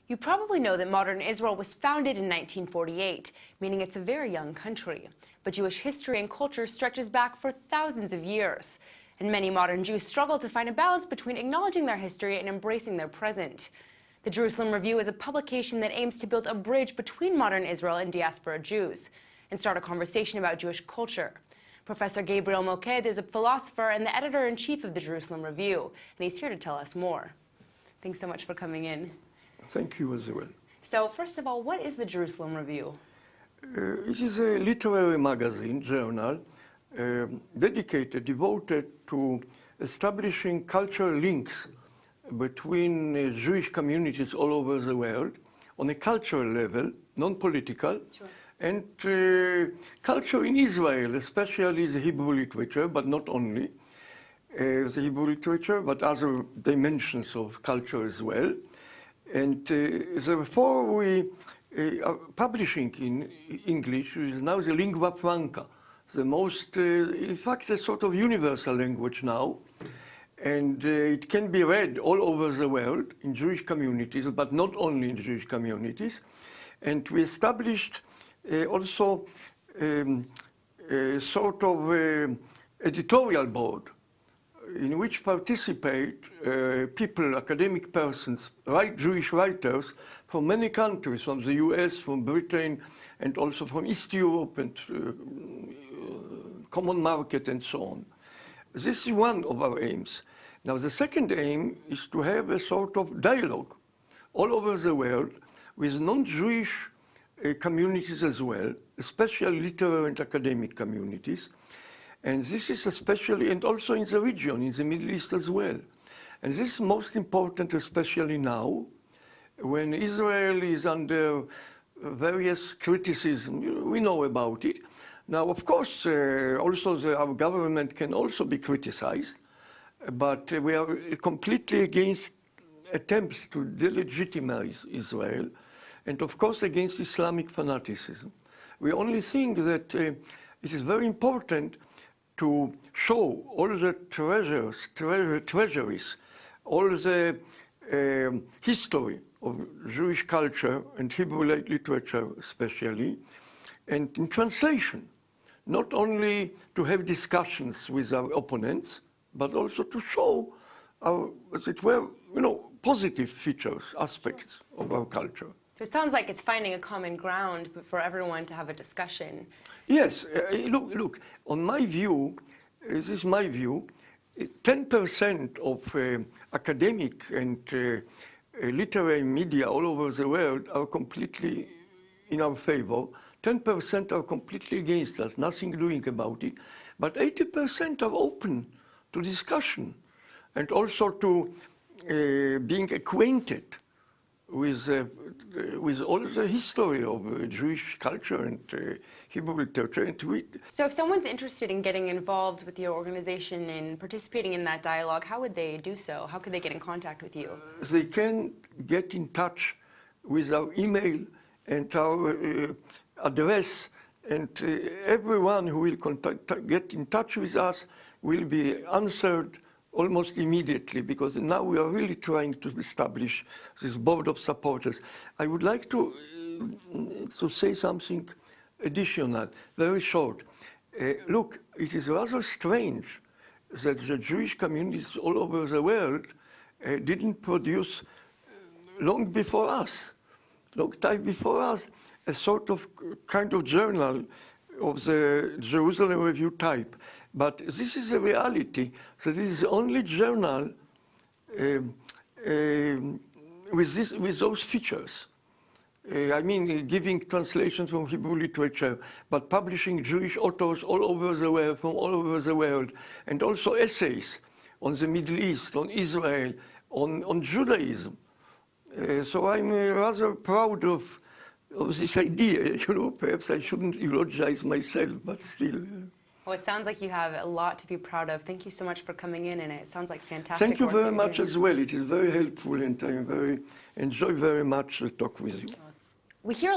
You probably know that modern Israel was founded in 1948, meaning it's a very young country. But Jewish history and culture stretches back for thousands of years. And many modern Jews struggle to find a balance between acknowledging their history and embracing their present. The Jerusalem Review is a publication that aims to build a bridge between modern Israel and diaspora Jews and start a conversation about Jewish culture. Professor Gabriel Moked is a philosopher and the editor-in-chief of the Jerusalem Review, and he's here to tell us more. Thanks so much for coming in. Thank you as well. So first of all, what is the Jerusalem Review? It is a literary magazine, journal, devoted to establishing cultural links between Jewish communities all over the world on a cultural level, non-political, Sure. and culture in Israel, especially the Hebrew literature, but not only the Hebrew literature, but other dimensions of culture as well. And therefore, we are publishing in English, which is now the lingua franca, the most, in fact, a sort of universal language now. And it can be read all over the world in Jewish communities, but not only in Jewish communities. And we established also a sort of editorial board in which participate people, academic persons, Jewish writers from many countries, from the US, from Britain, and also from East Europe and common market and so on. This is one of our aims. Now, the second aim is to have a sort of dialogue all over the world with non-Jewish communities as well, especially literary and academic communities. And this is especially, and also in the region, in the Middle East as well. And this is most important, especially now, when Israel is under various criticism. We know about it. Now, of course, also our government can also be criticized, but we are completely against attempts to delegitimize Israel, and of course against Islamic fanaticism. We only think that it is very important to show all the treasuries, all the history of Jewish culture and Hebrew literature especially, and in translation, not only to have discussions with our opponents, but also to show our, as it were, positive features, aspects of our culture. So it sounds like it's finding a common ground for everyone to have a discussion. Yes, look, on my view, this is my view, 10% of academic and literary media all over the world are completely in our favor. 10% are completely against us, nothing doing about it. But 80% are open to discussion and also to being acquainted with all the history of Jewish culture and Hebrew literature. And so if someone's interested in getting involved with your organization and participating in that dialogue, how would they do so? How could they get in contact with you? They can get in touch with our email and our address, and everyone who will get in touch with us will be answered almost immediately, because now we are really trying to establish this board of supporters. I would like to say something additional, very short. Look, it is rather strange that the Jewish communities all over the world didn't produce long before us, long time before us, a sort of kind of journal of the Jerusalem Review type. But this is a reality, that it is the only journal with those features. I mean, giving translations from Hebrew literature, but publishing Jewish authors all over the world, from all over the world, and also essays on the Middle East, on Israel, on Judaism. So I'm rather proud of this idea. Perhaps I shouldn't eulogize myself, but still. Well, it sounds like you have a lot to be proud of. Thank you so much for coming in, and it sounds like fantastic. Thank you very much as well. It is very helpful, and I enjoy very much the talk with you. We hear